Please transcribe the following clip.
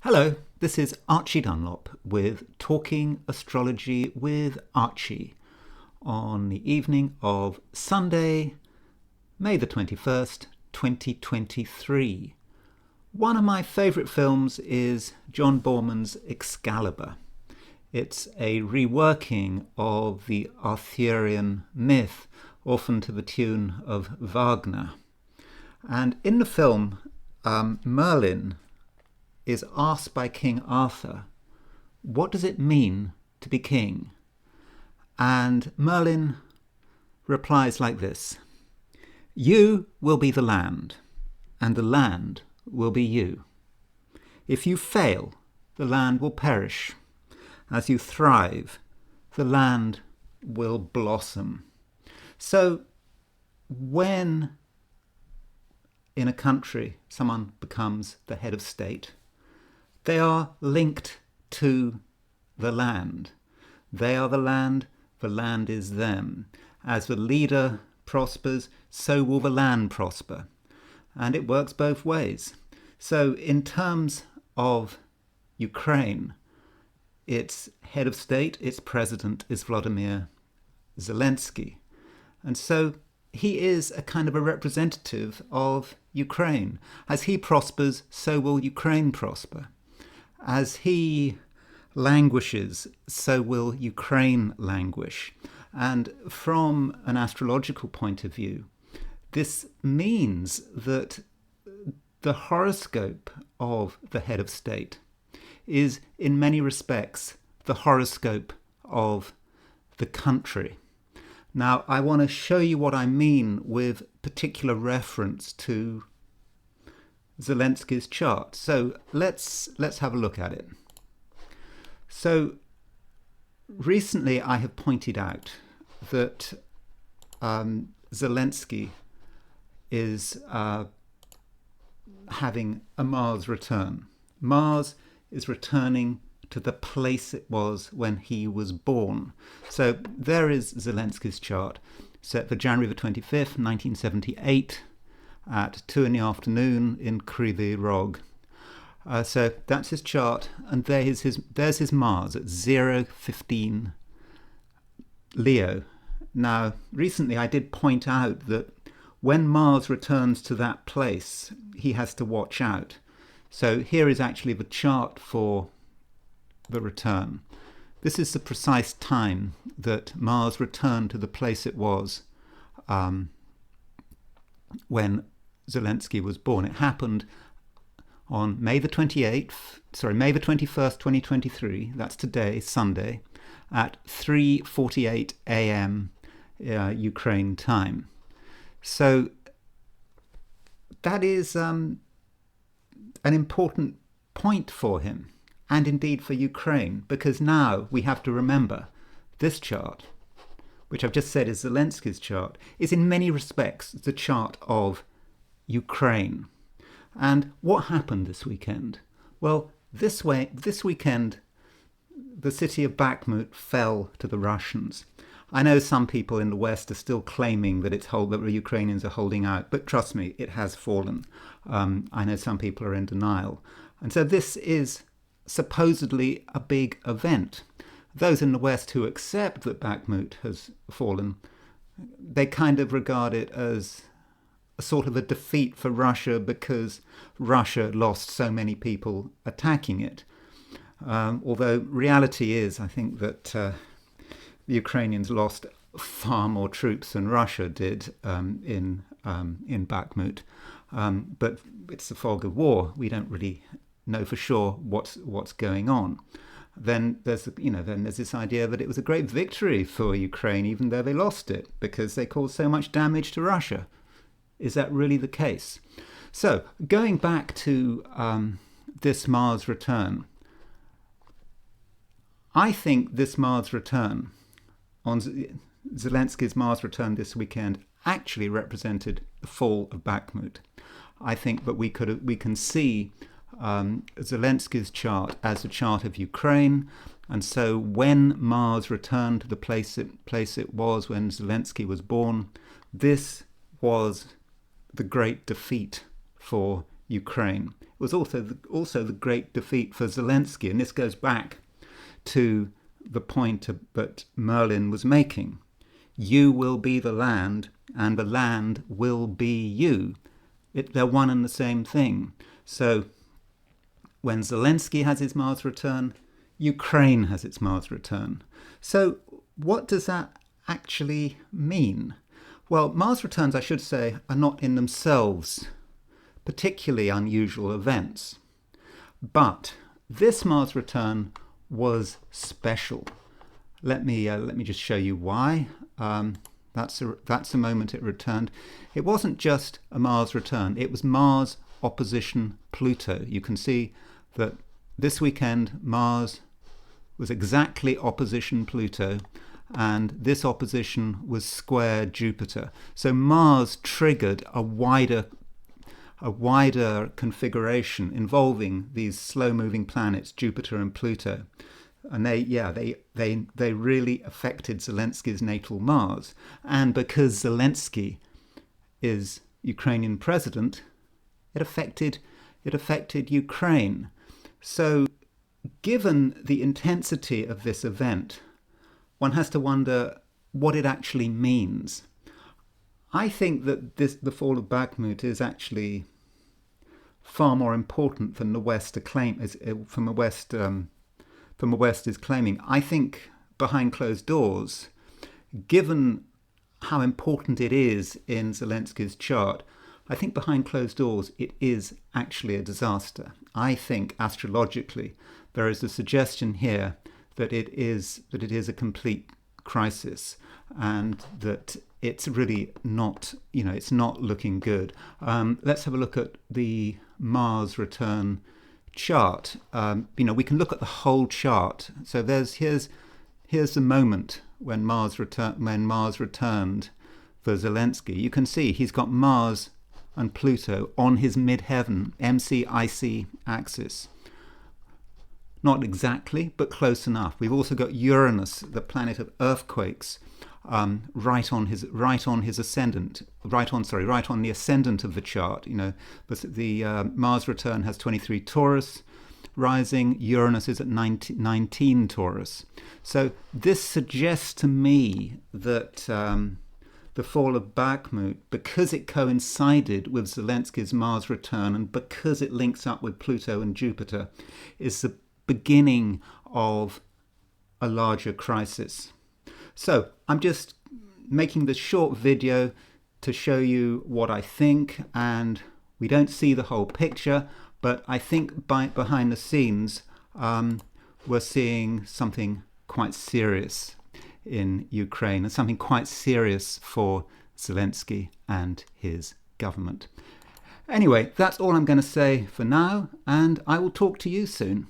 Hello, this is Archie Dunlop with Talking Astrology with Archie on the evening of Sunday, May the 21st, 2023. One of my favourite films is John Boorman's Excalibur. It's a reworking of the Arthurian myth, often to the tune of Wagner. And in the film, Merlin is asked by King Arthur, what does it mean to be king? And Merlin replies like this: you will be the land, and the land will be you. If you fail, the land will perish. As you thrive, the land will blossom. So when in a country someone becomes the head of state, they are linked to the land. They are the land is them. As the leader prospers, so will the land prosper. And it works both ways. So in terms of Ukraine, its head of state, its president is Vladimir Zelensky. And so he is a kind of a representative of Ukraine. As he prospers, so will Ukraine prosper. As he languishes, so will Ukraine languish. And from an astrological point of view, this means that the horoscope of the head of state is, in many respects, the horoscope of the country. Now, I want to show you what I mean with particular reference to Zelensky's chart. So let's have a look at it. So recently I have pointed out that Zelensky is having a Mars return. Mars is returning to the place it was when he was born. So there is Zelensky's chart, set for January the 25th, 1978, at 2 in the afternoon in Kryvyi Rog. So that's his chart, and there's his Mars at 015 Leo. Now, recently I did point out that when Mars returns to that place, he has to watch out. So here is actually the chart for the return. This is the precise time that Mars returned to the place it was when Zelensky was born. It happened on May the 21st, 2023. That's today, Sunday, at 3:48 a.m. Ukraine time. So that is an important point for him, and indeed for Ukraine, because now we have to remember this chart, which I've just said is Zelensky's chart, is in many respects the chart of Ukraine. And what happened this weekend? Well, this weekend, the city of Bakhmut fell to the Russians. I know some people in the West are still claiming that that the Ukrainians are holding out, but trust me, it has fallen. I know some people are in denial. And so this is supposedly a big event. Those in the West who accept that Bakhmut has fallen, they kind of regard it as a sort of a defeat for Russia because Russia lost so many people attacking it. Although reality is, I think that the Ukrainians lost far more troops than Russia did in Bakhmut. But it's the fog of war. We don't really know for sure what's going on. Then there's this idea that it was a great victory for Ukraine, even though they lost it, because they caused so much damage to Russia. Is that really the case? So going back to this Mars return, I think this Mars return, on Zelensky's Mars return this weekend, actually represented the fall of Bakhmut. I think that we can see Zelensky's chart as a chart of Ukraine, and so when Mars returned to the place it was when Zelensky was born, this was the great defeat for Ukraine. It was also the great defeat for Zelensky, and this goes back to the point that Merlin was making. You will be the land, and the land will be you. They're one and the same thing. So when Zelensky has his Mars return, Ukraine has its Mars return. So what does that actually mean? Well, Mars returns, I should say, are not in themselves particularly unusual events. But this Mars return was special. Let me just show you why. That's the moment it returned. It wasn't just a Mars return. It was Mars opposition Pluto. You can see that this weekend Mars was exactly opposition Pluto, and this opposition was square Jupiter. So Mars triggered a wider configuration involving these slow-moving planets, Jupiter and Pluto. And they really affected Zelensky's natal Mars. And because Zelensky is Ukrainian president, it affected Ukraine. So given the intensity of this event, one has to wonder what it actually means. I think that the fall of Bakhmut is actually far more important than the West from the West is claiming. I think behind closed doors, given how important it is in Zelensky's chart, I think behind closed doors it is actually a disaster. I think astrologically there is a suggestion here that it is a complete crisis, and that it's really not, it's not looking good. Let's have a look at the Mars return chart. We can look at the whole chart. So here's the moment when Mars returned for Zelensky. You can see he's got Mars and Pluto on his midheaven MCIC axis. Not exactly, but close enough. We've also got Uranus, the planet of earthquakes, right on the ascendant of the chart. But the Mars return has 23 Taurus rising. Uranus is at 19 Taurus. So this suggests to me that the fall of Bakhmut, because it coincided with Zelensky's Mars return and because it links up with Pluto and Jupiter, is the beginning of a larger crisis. So I'm just making this short video to show you what I think, and we don't see the whole picture, but I think behind the scenes we're seeing something quite serious in Ukraine, and something quite serious for Zelensky and his government. Anyway, that's all I'm going to say for now, and I will talk to you soon.